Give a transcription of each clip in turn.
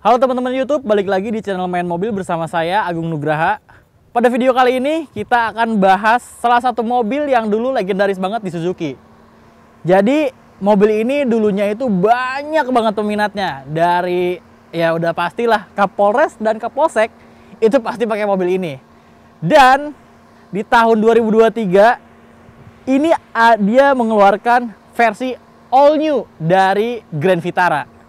Halo teman-teman YouTube, balik lagi di channel Main Mobil bersama saya Agung Nugraha. Pada video kali ini kita akan bahas salah satu mobil yang dulu legendaris banget di Suzuki. Jadi mobil ini dulunya itu banyak banget peminatnya. Dari ya udah pastilah Kapolres dan Kapolsek itu pasti pakai mobil ini. Dan di tahun 2023 ini dia mengeluarkan versi all new dari Grand Vitara.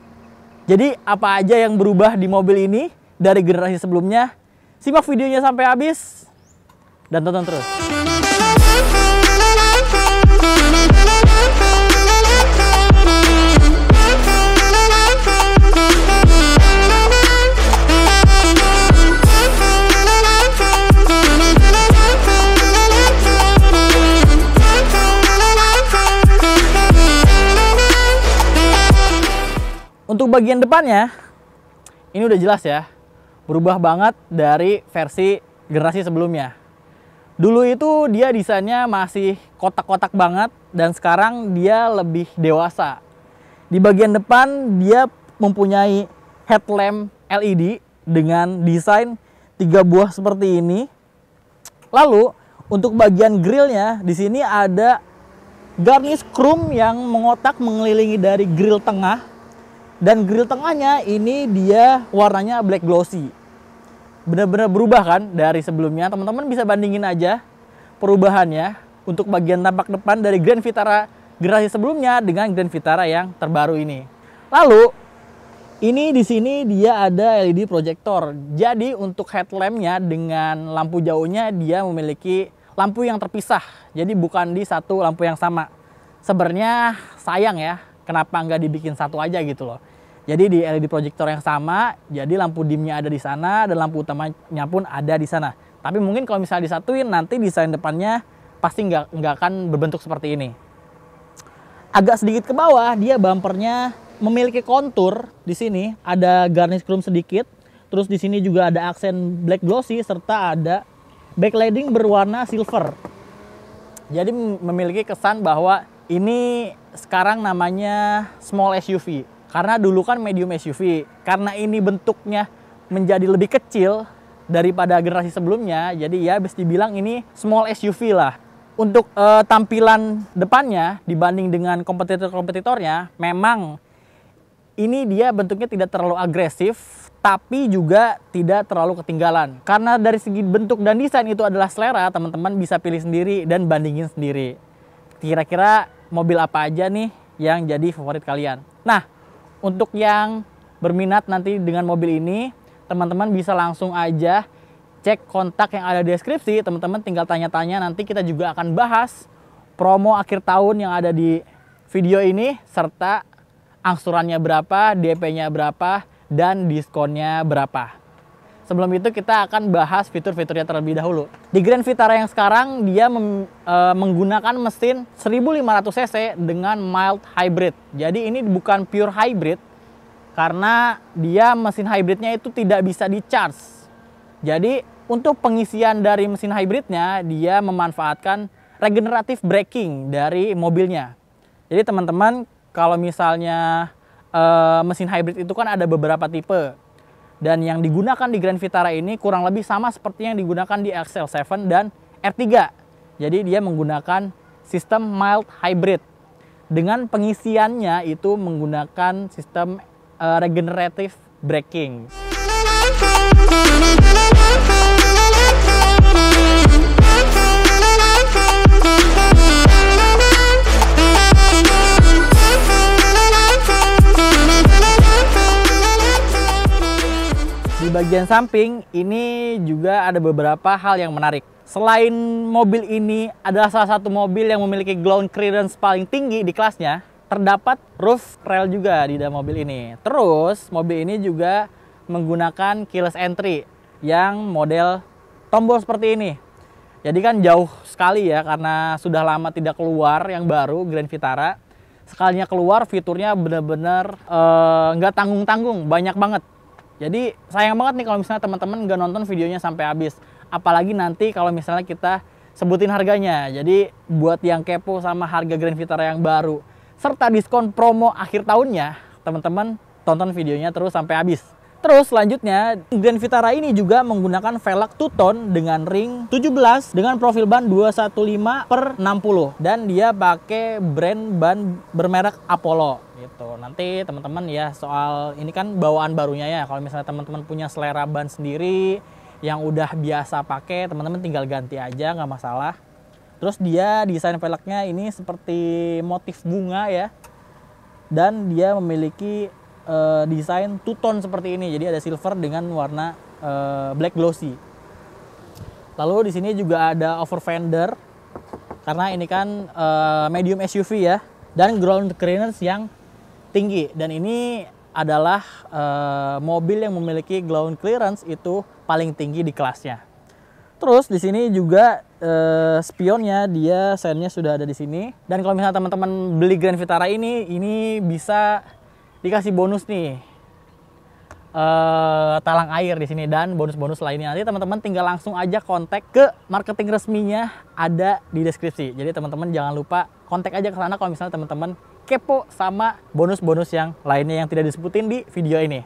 Jadi apa aja yang berubah di mobil ini dari generasi sebelumnya? Simak videonya sampai habis dan tonton terus. Untuk bagian depannya, ini udah jelas ya, berubah banget dari versi generasi sebelumnya. Dulu itu dia desainnya masih kotak-kotak banget, dan sekarang dia lebih dewasa. Di bagian depan dia mempunyai headlamp LED dengan desain 3 buah seperti ini. Lalu untuk bagian grillnya, di sini ada garnish chrome yang mengotak mengelilingi dari grill tengah. Dan grill tengahnya ini dia warnanya black glossy. Benar-benar berubah kan dari sebelumnya. Teman-teman bisa bandingin aja perubahannya untuk bagian tampak depan dari Grand Vitara generasi sebelumnya dengan Grand Vitara yang terbaru ini. Lalu ini di sini dia ada LED projector. Jadi untuk headlampnya dengan lampu jauhnya dia memiliki lampu yang terpisah. Jadi bukan di satu lampu yang sama. Sebenarnya sayang ya, kenapa nggak dibikin satu aja gitu loh. Jadi di LED projector yang sama, jadi lampu dimnya ada di sana dan lampu utamanya pun ada di sana. Tapi mungkin kalau misalnya disatuin, nanti desain depannya pasti nggak akan berbentuk seperti ini. Agak sedikit ke bawah, dia bumpernya memiliki kontur di sini, ada garnish chrome sedikit. Terus di sini juga ada aksen black glossy serta ada backlighting berwarna silver. Jadi memiliki kesan bahwa ini sekarang namanya small SUV. Karena dulu kan medium SUV. Karena ini bentuknya menjadi lebih kecil daripada generasi sebelumnya. Jadi ya bisa dibilang ini small SUV lah. Untuk tampilan depannya dibanding dengan kompetitor-kompetitornya, memang ini dia bentuknya tidak terlalu agresif. Tapi juga tidak terlalu ketinggalan. Karena dari segi bentuk dan desain itu adalah selera, teman-teman bisa pilih sendiri dan bandingin sendiri. Kira-kira mobil apa aja nih yang jadi favorit kalian. Nah, untuk yang berminat nanti dengan mobil ini, teman-teman bisa langsung aja cek kontak yang ada di deskripsi. Teman-teman tinggal tanya-tanya, nanti kita juga akan bahas promo akhir tahun yang ada di video ini, serta angsurannya berapa, DP-nya berapa, dan diskonnya berapa. Sebelum itu kita akan bahas fitur-fiturnya terlebih dahulu. Di Grand Vitara yang sekarang dia menggunakan mesin 1500 cc dengan mild hybrid. Jadi ini bukan pure hybrid karena dia mesin hybridnya itu tidak bisa di-charge. Jadi untuk pengisian dari mesin hybridnya dia memanfaatkan regenerative braking dari mobilnya. Jadi teman-teman kalau misalnya mesin hybrid itu kan ada beberapa tipe. Dan yang digunakan di Grand Vitara ini kurang lebih sama seperti yang digunakan di XL7 dan R3. Jadi dia menggunakan sistem mild hybrid. Dengan pengisiannya itu menggunakan sistem regenerative braking. Di bagian samping ini juga ada beberapa hal yang menarik. Selain mobil ini adalah salah satu mobil yang memiliki ground clearance paling tinggi di kelasnya, terdapat roof rail juga di dalam mobil ini. Terus mobil ini juga menggunakan keyless entry yang model tombol seperti ini. Jadi kan jauh sekali ya karena sudah lama tidak keluar yang baru Grand Vitara. Sekalinya keluar fiturnya benar-benar nggak tanggung-tanggung, banyak banget. Jadi sayang banget nih kalau misalnya teman-teman nggak nonton videonya sampai habis. Apalagi nanti kalau misalnya kita sebutin harganya. Jadi buat yang kepo sama harga Grand Vitara yang baru serta diskon promo akhir tahunnya, teman-teman tonton videonya terus sampai habis. Terus selanjutnya, Grand Vitara ini juga menggunakan velg two-tone dengan ring 17 dengan profil ban 215/60 dan dia pakai brand ban bermerek Apollo gitu. Nanti teman-teman ya, soal ini kan bawaan barunya ya. Kalau misalnya teman-teman punya selera ban sendiri yang udah biasa pakai, teman-teman tinggal ganti aja, nggak masalah. Terus dia desain velgnya ini seperti motif bunga ya, dan dia memiliki desain two-tone seperti ini. Jadi ada silver dengan warna black glossy. Lalu di sini juga ada over fender karena ini kan medium SUV ya, dan ground clearance yang tinggi. Dan ini adalah mobil yang memiliki ground clearance itu paling tinggi di kelasnya. Terus di sini juga spionnya, dia sennya sudah ada di sini. Dan kalau misalnya teman-teman beli Grand Vitara ini bisa dikasih bonus nih talang air di sini dan bonus-bonus lainnya. Nanti teman-teman tinggal langsung aja kontak ke marketing resminya, ada di deskripsi. Jadi teman-teman jangan lupa kontak aja ke sana kalau misalnya teman-teman kepo sama bonus-bonus yang lainnya yang tidak disebutin di video ini.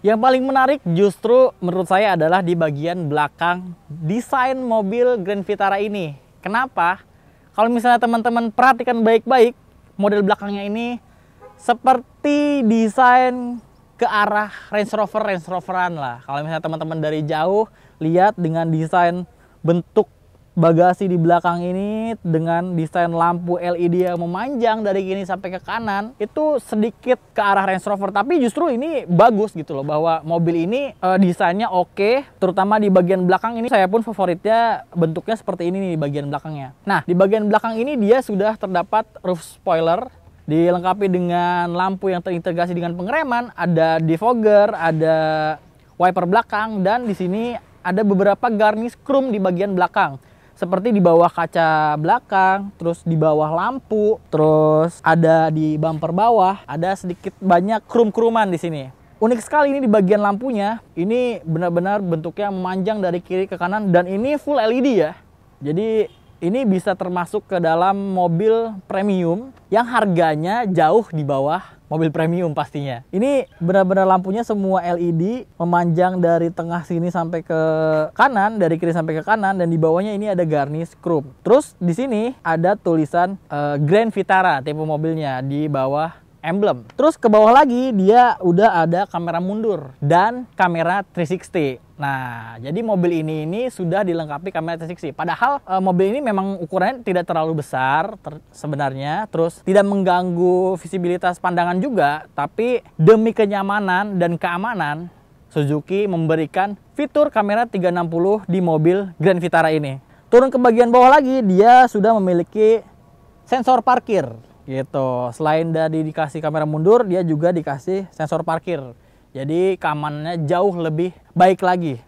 Yang paling menarik justru menurut saya adalah di bagian belakang desain mobil Grand Vitara ini. Kenapa? Kalau misalnya teman-teman perhatikan baik-baik, model belakangnya ini seperti desain ke arah Range Roveran lah. Kalau misalnya teman-teman dari jauh lihat dengan desain bentuk bagasi di belakang ini dengan desain lampu LED yang memanjang dari kiri sampai ke kanan, itu sedikit ke arah Range Rover, tapi justru ini bagus gitu loh, bahwa mobil ini desainnya oke, terutama di bagian belakang ini saya pun favoritnya bentuknya seperti ini nih di bagian belakangnya. Nah, di bagian belakang ini dia sudah terdapat roof spoiler, dilengkapi dengan lampu yang terintegrasi dengan pengereman, ada defogger, ada wiper belakang, dan di sini ada beberapa garnish chrome di bagian belakang. Seperti di bawah kaca belakang, terus di bawah lampu, terus ada di bumper bawah, ada sedikit banyak krum-kruman di sini. Unik sekali ini di bagian lampunya, ini benar-benar bentuknya memanjang dari kiri ke kanan dan ini full LED ya. Jadi ini bisa termasuk ke dalam mobil premium yang harganya jauh di bawah mobil premium pastinya. Ini benar-benar lampunya semua LED, memanjang dari tengah sini sampai ke kanan, dari kiri sampai ke kanan, dan di bawahnya ini ada garnish chrome. Terus di sini ada tulisan Grand Vitara tipe mobilnya di bawah emblem. Terus ke bawah lagi dia udah ada kamera mundur dan kamera 360. Nah, jadi mobil ini sudah dilengkapi kamera 360. Padahal mobil ini memang ukurannya tidak terlalu besar sebenarnya, terus tidak mengganggu visibilitas pandangan juga, tapi demi kenyamanan dan keamanan, Suzuki memberikan fitur kamera 360 di mobil Grand Vitara ini. Turun ke bagian bawah lagi, dia sudah memiliki sensor parkir gitu. Selain dari dikasih kamera mundur, dia juga dikasih sensor parkir. Jadi keamanannya jauh lebih baik lagi.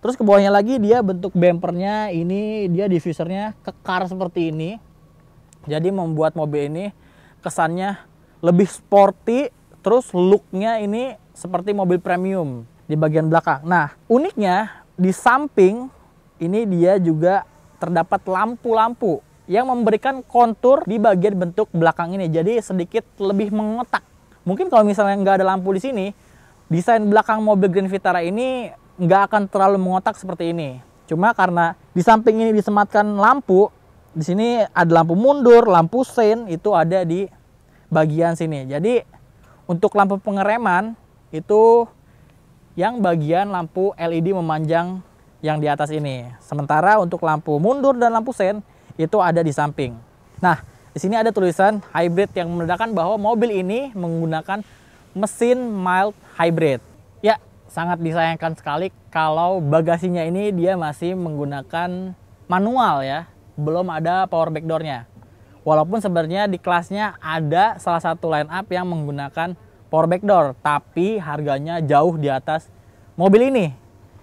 Terus ke bawahnya lagi dia bentuk bumpernya ini dia diffusernya kekar seperti ini. Jadi membuat mobil ini kesannya lebih sporty. Terus looknya ini seperti mobil premium di bagian belakang. Nah, uniknya di samping ini dia juga terdapat lampu-lampu yang memberikan kontur di bagian bentuk belakang ini. Jadi sedikit lebih mengotak. Mungkin kalau misalnya nggak ada lampu di sini, desain belakang mobil Grand Vitara ini nggak akan terlalu mengotak seperti ini. Cuma karena di samping ini disematkan lampu, di sini ada lampu mundur, lampu sein itu ada di bagian sini. Jadi untuk lampu pengereman itu yang bagian lampu LED memanjang yang di atas ini. Sementara untuk lampu mundur dan lampu sein itu ada di samping. Nah, di sini ada tulisan hybrid yang menandakan bahwa mobil ini menggunakan mesin mild hybrid. Ya, sangat disayangkan sekali kalau bagasinya ini dia masih menggunakan manual ya, belum ada power back door-nya. Walaupun sebenarnya di kelasnya ada salah satu line up yang menggunakan power back door, tapi harganya jauh di atas mobil ini.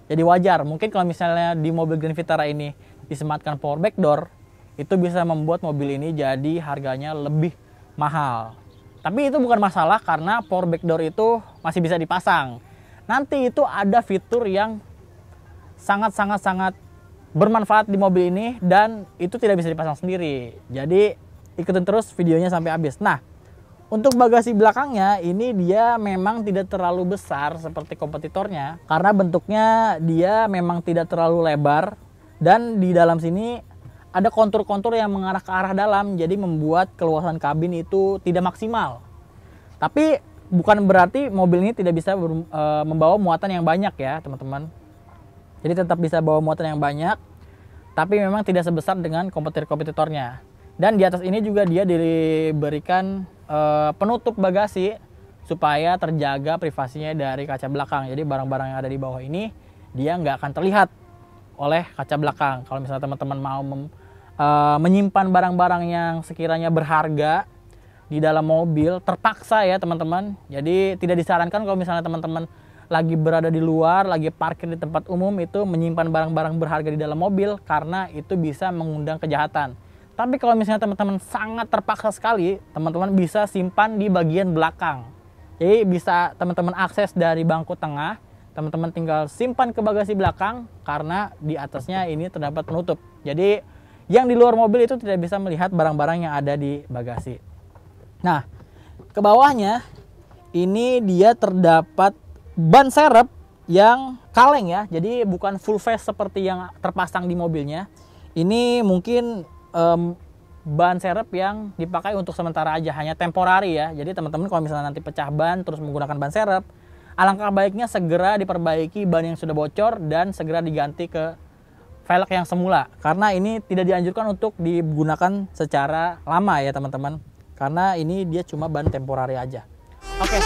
Jadi wajar, mungkin kalau misalnya di mobil Grand Vitara ini disematkan power back door, itu bisa membuat mobil ini jadi harganya lebih mahal. Tapi itu bukan masalah karena power back door itu masih bisa dipasang. Nanti itu ada fitur yang sangat bermanfaat di mobil ini dan itu tidak bisa dipasang sendiri. Jadi ikutin terus videonya sampai habis. Nah, untuk bagasi belakangnya ini dia memang tidak terlalu besar seperti kompetitornya karena bentuknya dia memang tidak terlalu lebar dan di dalam sini ada kontur-kontur yang mengarah ke arah dalam, jadi membuat keluasan kabin itu tidak maksimal. Tapi bukan berarti mobil ini tidak bisa membawa muatan yang banyak ya teman-teman. Jadi tetap bisa bawa muatan yang banyak, tapi memang tidak sebesar dengan kompetitornya. Dan di atas ini juga dia diberikan penutup bagasi supaya terjaga privasinya dari kaca belakang. Jadi barang-barang yang ada di bawah ini dia nggak akan terlihat oleh kaca belakang. Kalau misalnya teman-teman mau menyimpan barang-barang yang sekiranya berharga di dalam mobil, terpaksa ya teman-teman. Jadi tidak disarankan kalau misalnya teman-teman lagi berada di luar, lagi parkir di tempat umum itu menyimpan barang-barang berharga di dalam mobil karena itu bisa mengundang kejahatan. Tapi kalau misalnya teman-teman sangat terpaksa sekali, teman-teman bisa simpan di bagian belakang. Jadi bisa teman-teman akses dari bangku tengah, teman-teman tinggal simpan ke bagasi belakang karena di atasnya ini terdapat penutup. Jadi yang di luar mobil itu tidak bisa melihat barang-barang yang ada di bagasi. Nah, ke bawahnya ini dia terdapat ban serep yang kaleng ya. Jadi bukan full face seperti yang terpasang di mobilnya. Ini mungkin ban serep yang dipakai untuk sementara aja, hanya temporari ya. Jadi teman-teman kalau misalnya nanti pecah ban terus menggunakan ban serep, alangkah baiknya segera diperbaiki ban yang sudah bocor dan segera diganti ke velg yang semula, karena ini tidak dianjurkan untuk digunakan secara lama ya teman-teman, karena ini dia cuma ban temporari aja. Oke.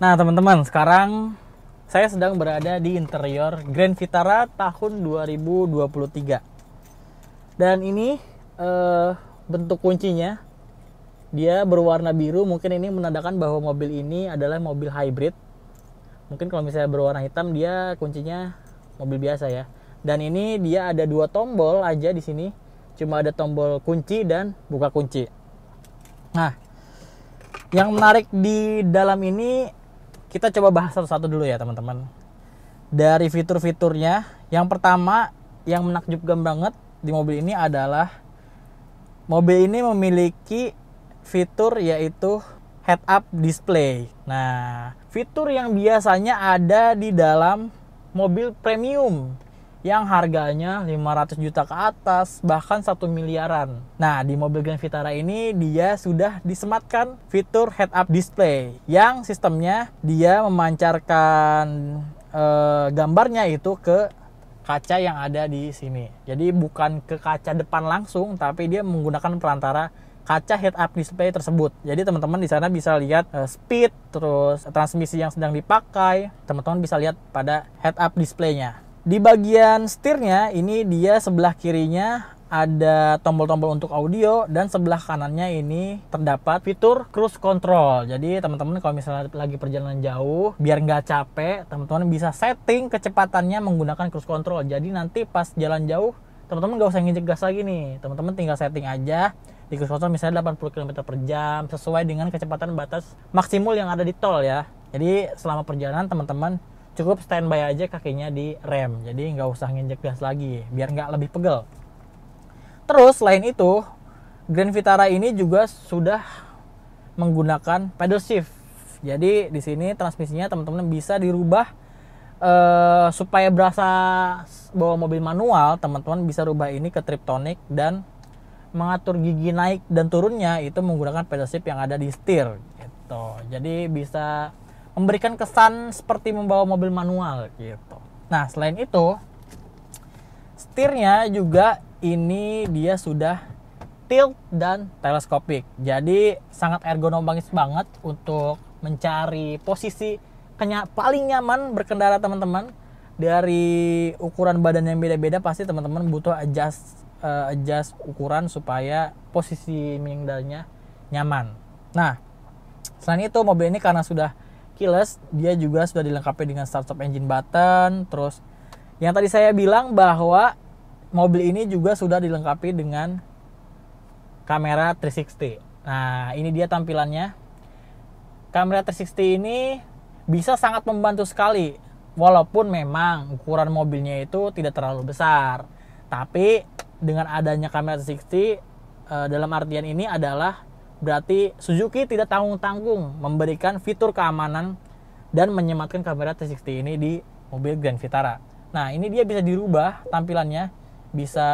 Nah teman-teman, sekarang saya sedang berada di interior Grand Vitara tahun 2023. Dan ini bentuk kuncinya dia berwarna biru. Mungkin ini menandakan bahwa mobil ini adalah mobil hybrid. Mungkin kalau misalnya berwarna hitam dia kuncinya mobil biasa ya. Dan ini dia ada 2 tombol aja di sini. Cuma ada tombol kunci dan buka kunci. Nah, yang menarik di dalam ini kita coba bahas satu-satu dulu ya teman-teman. Dari fitur-fiturnya, yang pertama yang menakjubkan banget di mobil ini adalah mobil ini memiliki fitur yaitu head up display. Nah, fitur yang biasanya ada di dalam mobil premium yang harganya 500 juta ke atas, bahkan 1 miliaran. Nah, di mobil Grand Vitara ini dia sudah disematkan fitur head up display yang sistemnya dia memancarkan gambarnya itu ke kaca yang ada di sini. Jadi bukan ke kaca depan langsung, tapi dia menggunakan perantara kaca head up display tersebut. Jadi teman-teman di sana bisa lihat speed, terus transmisi yang sedang dipakai. Teman-teman bisa lihat pada head up display-nya. Di bagian setirnya ini dia sebelah kirinya ada tombol-tombol untuk audio dan sebelah kanannya ini terdapat fitur cruise control. Jadi teman-teman kalau misalnya lagi perjalanan jauh biar nggak capek, teman-teman bisa setting kecepatannya menggunakan cruise control. Jadi nanti pas jalan jauh teman-teman nggak usah nginjek gas lagi nih. Teman-teman tinggal setting aja di cruise control misalnya 80 km per jam sesuai dengan kecepatan batas maksimum yang ada di tol ya. Jadi selama perjalanan teman-teman cukup standby aja kakinya di rem, jadi nggak usah nginjek gas lagi biar nggak lebih pegel. Terus selain itu Grand Vitara ini juga sudah menggunakan pedal shift. Jadi di sini transmisinya teman-teman bisa dirubah supaya berasa bawa mobil manual. Teman-teman bisa rubah ini ke triptonic dan mengatur gigi naik dan turunnya itu menggunakan pedal shift yang ada di setir gitu. Jadi bisa memberikan kesan seperti membawa mobil manual gitu. Nah, selain itu setirnya juga ini dia sudah tilt dan teleskopik. Jadi sangat ergonomis banget untuk mencari posisi paling nyaman berkendara teman-teman. Dari ukuran badan yang beda-beda pasti teman-teman butuh adjust adjust ukuran supaya posisi menghindarinya nyaman. Nah, selain itu mobil ini karena sudah keyless, dia juga sudah dilengkapi dengan start stop engine button. Terus yang tadi saya bilang bahwa mobil ini juga sudah dilengkapi dengan kamera 360. Nah, ini dia tampilannya. Kamera 360 ini bisa sangat membantu sekali, walaupun memang ukuran mobilnya itu tidak terlalu besar. Tapi dengan adanya kamera 360, dalam artian ini adalah berarti Suzuki tidak tanggung-tanggung memberikan fitur keamanan dan menyematkan kamera 360 ini di mobil Grand Vitara. Nah, ini dia bisa dirubah tampilannya, bisa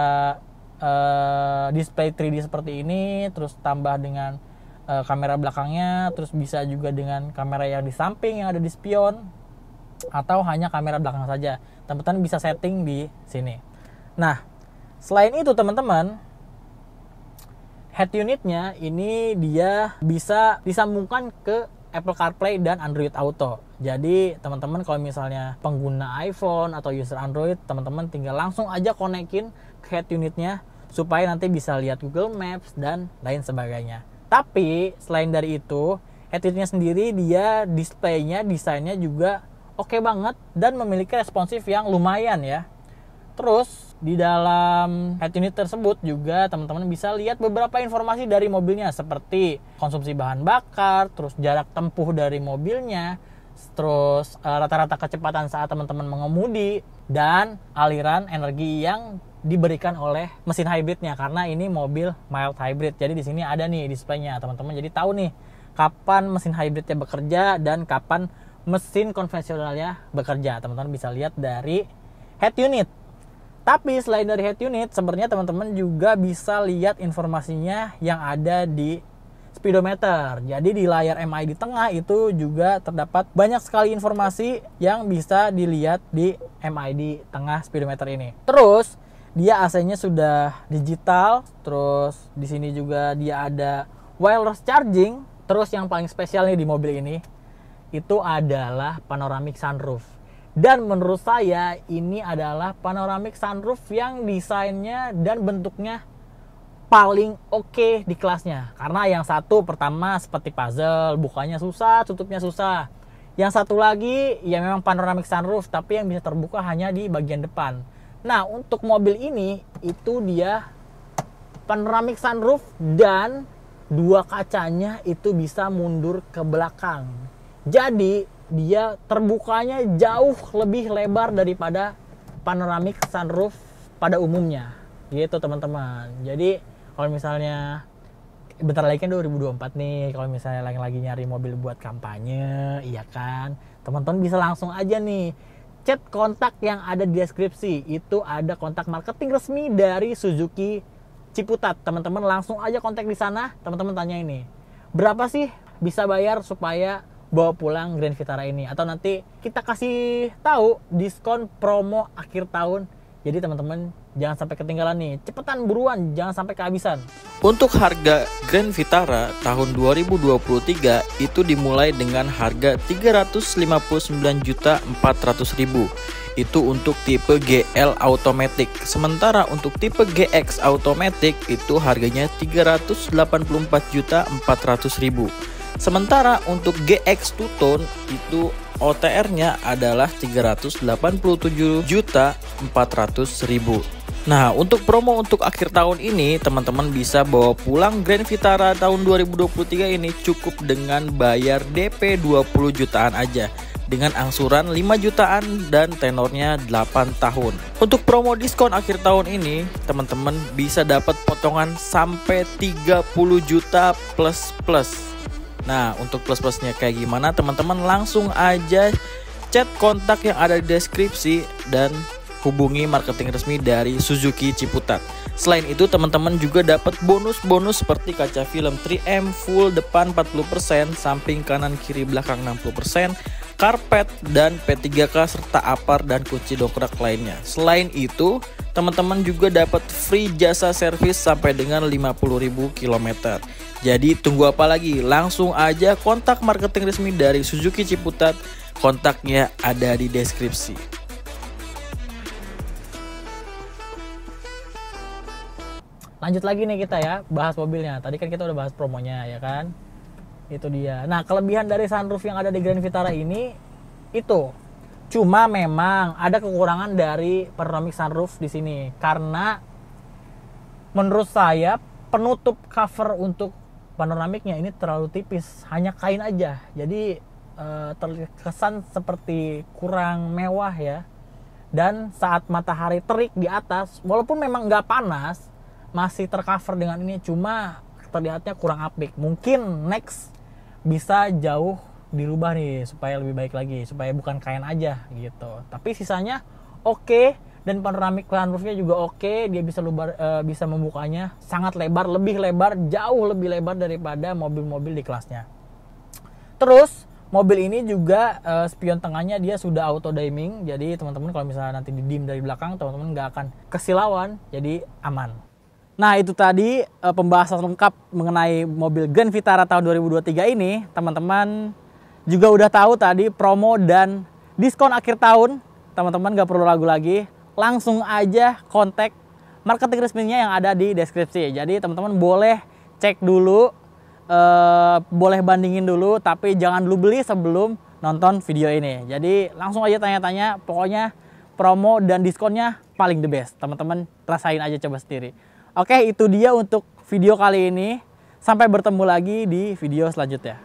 display 3D seperti ini, terus tambah dengan kamera belakangnya, terus bisa juga dengan kamera yang di samping yang ada di spion, atau hanya kamera belakang saja. Teman-teman bisa setting di sini. Nah, selain itu teman-teman, head unitnya ini dia bisa disambungkan ke Apple CarPlay dan Android Auto. Jadi teman-teman kalau misalnya pengguna iPhone atau user Android, teman-teman tinggal langsung aja konekin ke head unitnya supaya nanti bisa lihat Google Maps dan lain sebagainya. Tapi selain dari itu, head unitnya sendiri dia displaynya, desainnya juga oke banget dan memiliki responsif yang lumayan ya. Terus di dalam head unit tersebut juga teman-teman bisa lihat beberapa informasi dari mobilnya, seperti konsumsi bahan bakar, terus jarak tempuh dari mobilnya, terus rata-rata kecepatan saat teman-teman mengemudi, dan aliran energi yang diberikan oleh mesin hybridnya, karena ini mobil mild hybrid. Jadi di sini ada nih displaynya, teman-teman jadi tahu nih kapan mesin hybridnya bekerja dan kapan mesin konvensionalnya bekerja. Teman-teman bisa lihat dari head unit. Tapi selain dari head unit, sebenarnya teman-teman juga bisa lihat informasinya yang ada di speedometer. Jadi di layar MI di tengah itu juga terdapat banyak sekali informasi yang bisa dilihat di MI di tengah speedometer ini. Terus dia AC-nya sudah digital, terus di sini juga dia ada wireless charging. Terus yang paling spesial nih di mobil ini itu adalah panoramic sunroof. Dan menurut saya ini adalah panoramic sunroof yang desainnya dan bentuknya paling oke di kelasnya. Karena yang satu pertama seperti puzzle, bukanya susah, tutupnya susah. Yang satu lagi ya memang panoramic sunroof, tapi yang bisa terbuka hanya di bagian depan. Nah, untuk mobil ini itu dia panoramic sunroof dan dua kacanya itu bisa mundur ke belakang. Jadi dia terbukanya jauh lebih lebar daripada panoramic sunroof pada umumnya. Gitu teman-teman. Jadi kalau misalnya bentar lagi kan 2024 nih, kalau misalnya lagi nyari mobil buat kampanye, iya kan, teman-teman bisa langsung aja nih chat kontak yang ada di deskripsi. Itu ada kontak marketing resmi dari Suzuki Ciputat. Teman-teman langsung aja kontak di sana. Teman-teman tanya ini, berapa sih bisa bayar supaya bawa pulang Grand Vitara ini? Atau nanti kita kasih tahu diskon promo akhir tahun. Jadi teman-teman jangan sampai ketinggalan nih. Cepetan buruan, jangan sampai kehabisan. Untuk harga Grand Vitara tahun 2023 itu dimulai dengan harga 359.400.000. Itu untuk tipe GL Automatic. Sementara untuk tipe GX Automatic itu harganya 384.400.000. Sementara untuk GX Two-Tone itu OTR-nya adalah 387.400.000. Nah, untuk promo untuk akhir tahun ini, teman-teman bisa bawa pulang Grand Vitara tahun 2023 ini cukup dengan bayar DP 20 jutaan aja, dengan angsuran 5 jutaan dan tenornya 8 tahun. Untuk promo diskon akhir tahun ini, teman-teman bisa dapat potongan sampai 30 juta plus. Nah, untuk plus-plusnya kayak gimana, teman-teman langsung aja chat kontak yang ada di deskripsi dan hubungi marketing resmi dari Suzuki Ciputat. Selain itu, teman-teman juga dapat bonus-bonus seperti kaca film 3M full depan 40%, samping kanan kiri belakang 60%, karpet dan P3K serta apar dan kunci dongkrak lainnya. Selain itu, teman-teman juga dapat free jasa servis sampai dengan 50.000 km. Jadi tunggu apa lagi? Langsung aja kontak marketing resmi dari Suzuki Ciputat. Kontaknya ada di deskripsi. lanjut lagi nih kita ya, bahas mobilnya. Tadi kan kita udah bahas promonya ya kan. Itu dia. Nah, kelebihan dari sunroof yang ada di Grand Vitara ini itu. Cuma memang ada kekurangan dari panoramic sunroof di sini karena menurut saya penutup cover untuk panoramiknya ini terlalu tipis, hanya kain aja. Jadi terkesan seperti kurang mewah ya. Dan saat matahari terik di atas, walaupun memang nggak panas, masih tercover dengan ini, cuma terlihatnya kurang apik. Mungkin next bisa jauh dirubah nih supaya lebih baik lagi, supaya bukan kain aja gitu. Tapi sisanya oke, dan panoramik sunroofnya juga oke. Dia bisa membukanya sangat lebar, lebih lebar, jauh lebih lebar daripada mobil-mobil di kelasnya. Terus mobil ini juga spion tengahnya dia sudah auto dimming, jadi teman-teman kalau misalnya nanti di dim dari belakang, teman-teman nggak akan kesilauan, jadi aman. Nah, itu tadi pembahasan lengkap mengenai mobil Grand Vitara tahun 2023 ini. Teman-teman juga udah tahu tadi promo dan diskon akhir tahun. Teman-teman nggak perlu ragu lagi, langsung aja kontak marketing resminya yang ada di deskripsi. Jadi teman-teman boleh cek dulu, boleh bandingin dulu, tapi jangan dulu beli sebelum nonton video ini. Jadi langsung aja tanya-tanya, pokoknya promo dan diskonnya paling the best. Teman-teman rasain aja, coba sendiri. Oke, itu dia untuk video kali ini. Sampai bertemu lagi di video selanjutnya.